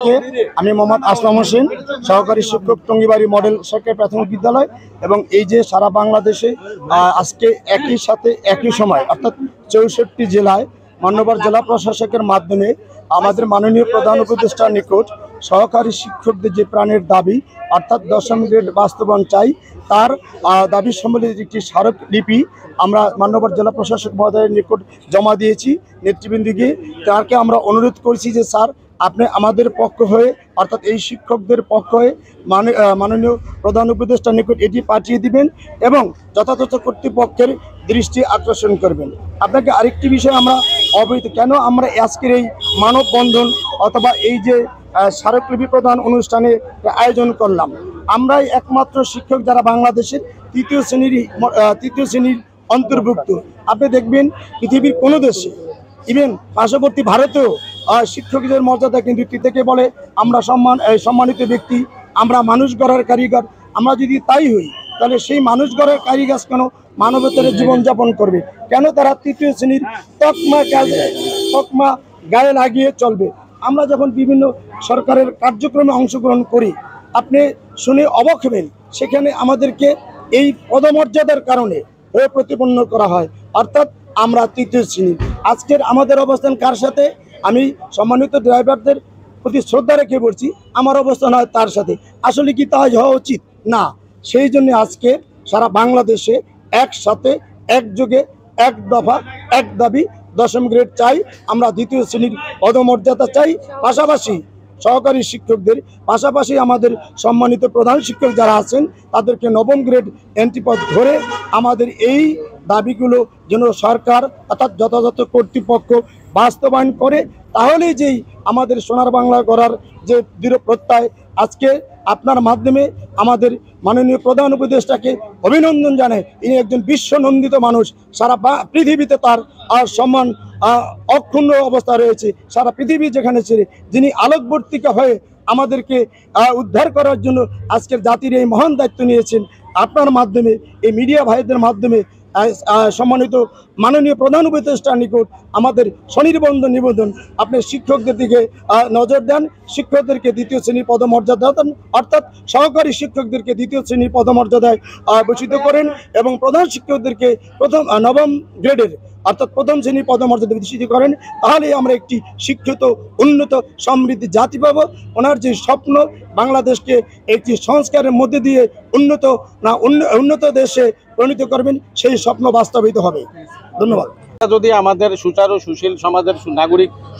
আজকে আমি মোহাম্মদ আসলাম হোসেন, সহকারী শিক্ষক টঙ্গিবাড়ি মডেল সরকারি প্রাথমিক বিদ্যালয়। এবং এই যে সারা বাংলাদেশে আজকে একই সাথে একই সময় অর্থাৎ 64 জেলায় মান্যবর জেলা প্রশাসকের মাধ্যমে আমাদের মাননীয় প্রধান উপদেষ্টার নিকট সহকারী শিক্ষকদের যে প্রাণের দাবি অর্থাৎ 10ম গ্রেড বাস্তবায়ন চাই, তার দাবি সম্বলিত একটি স্মারকলিপি আমরা মান্যবর জেলা প্রশাসক মহোদয়ের নিকট জমা দিয়েছি। নেতৃবৃন্দকে তাকে আমরা অনুরোধ করছি যে স্যার, আপনি আমাদের পক্ষ হয়ে অর্থাৎ এই শিক্ষকদের পক্ষ হয়ে মাননীয় প্রধান উপদেষ্টার নিকট এটি পাঠিয়ে দিবেন এবং যথাযথ কর্তৃপক্ষের দৃষ্টি আকর্ষণ করবেন। আপনাকে আরেকটি বিষয় আমরা অবহিত, কেন আমরা আজকের এই মানববন্ধন অথবা এই যে স্মারকলিপি প্রদান অনুষ্ঠানে আয়োজন করলাম, আমরাই একমাত্র শিক্ষক যারা বাংলাদেশের তৃতীয় শ্রেণীর অন্তর্ভুক্ত। আপনি দেখবেন পৃথিবীর কোনো দেশে, ইভেন পার্শ্ববর্তী ভারতেও শিক্ষকদের মর্যাদা কিন্তু থেকে বলে আমরা সম্মানিত ব্যক্তি, আমরা মানুষ গড়ার কারিগর। আমরা যদি তাই হই তাহলে সেই মানুষ গড়ার কারিগর কেন মানবতার জীবনযাপন করবে? কেন তারা তৃতীয় শ্রেণীর তকমা গায়ে লাগিয়ে চলবে? আমরা যখন বিভিন্ন সরকারের কার্যক্রমে অংশগ্রহণ করি, আপনি শুনে অবাক হবেন, সেখানে আমাদেরকে এই পদমর্যাদার কারণে প্রতিপন্ন করা হয়, অর্থাৎ আমরা তৃতীয় শ্রেণীর। আজকের আমাদের অবস্থান কার সাথে? আমি সম্মানিত ড্রাইভারদের প্রতি শ্রদ্ধা রেখে বলছি, আমার অবস্থান হয় তার সাথে। আসলে কি তা হওয়া উচিত না? সেই জন্য আজকে সারা বাংলাদেশে একসাথে একযোগে এক দফা এক দাবি 10ম গ্রেড চাই, আমরা দ্বিতীয় শ্রেণীর পদমর্যাদা চাই। পাশাপাশি সহকারী শিক্ষকদের পাশাপাশি আমাদের সম্মানিত প্রধান শিক্ষক যারা আছেন তাদেরকে 9ম গ্রেড এন্ট্রিপদ ধরে আমাদের এই দাবিগুলো যেন সরকার অর্থাৎ যথাযথ কর্তৃপক্ষ বাস্তবায়ন করে, তাহলেই যেই আমাদের সোনার বাংলা গড়ার যে দৃঢ় প্রত্যয়। আজকে আপনার মাধ্যমে আমাদের মাননীয় প্রধান উপদেষ্টাকে অভিনন্দন জানাই। ইনি একজন বিশ্বনন্দিত মানুষ, সারা পৃথিবীতে তার সম্মান অক্ষুণ্ণ অবস্থা রয়েছে। সারা পৃথিবী যেখানে ছেড়ে যিনি আলোকবর্তিকা হয়ে আমাদেরকে উদ্ধার করার জন্য আজকের জাতির এই মহান দায়িত্ব নিয়েছেন। আপনার মাধ্যমে এই মিডিয়া ভাইদের মাধ্যমে সম্মানিত মাননীয় প্রধান উপদেষ্টার নিকট আমাদের স্বনির্বন্ধ নিবেদন, আপনি শিক্ষকদের দিকে নজর দেন, শিক্ষকদেরকে দ্বিতীয় শ্রেণীর পদমর্যাদা দেন, অর্থাৎ সহকারী শিক্ষকদেরকে দ্বিতীয় শ্রেণীর পদমর্যাদায় ভূষিত করেন এবং প্রধান শিক্ষকদেরকে 9ম গ্রেডের অর্থাৎ 1ম শ্রেণীর পদমর্যাদা ভূষিত করেন। তাহলে আমরা একটি শিক্ষিত উন্নত সমৃদ্ধি জাতি পাবো। ওনার যে স্বপ্ন বাংলাদেশকে একটি সংস্কারের মধ্যে দিয়ে উন্নত দেশে পরিণত করবেন, সেই স্বপ্ন বাস্তবায়িত হবে। ধন্যবাদ। যদি আমাদের সুচারু সুশীল সমাজের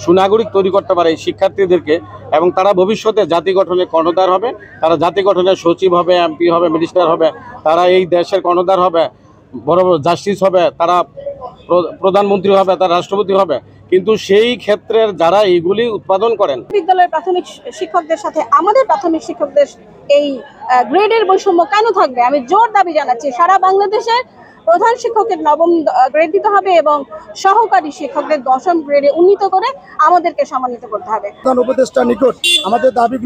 সুনাগরিক তৈরি করতে পারে এই শিক্ষার্থীদেরকে, এবং তারা ভবিষ্যতে জাতি গঠনে কর্ণধার হবে, তারা জাতি গঠনের সচিব হবে, এমপি হবে, মিনিস্টার হবে, তারা এই দেশের কর্ণধার হবে, বড় বড় জাস্টিস হবে, তারা প্রধানমন্ত্রী হবে, তারা রাষ্ট্রপতি হবে। কিন্তু সেই ক্ষেত্রের যারা এইগুলি উৎপাদন করেন, বিদ্যালয়ের প্রাথমিক শিক্ষকদের সাথে আমাদের প্রাথমিক শিক্ষকদের এই গ্রেডের বৈষম্য কেন থাকবে? আমি জোর দাবি জানাচ্ছি, সারা বাংলাদেশের প্রধান শিক্ষকের 9ম গ্রেড দিতে হবে এবং সহকারী শিক্ষকদের 10ম গ্রেডে উন্নীত করে আমাদেরকে সম্মানিত করতে হবে। প্রধান উপদেষ্টার নিকট আমাদের দাবি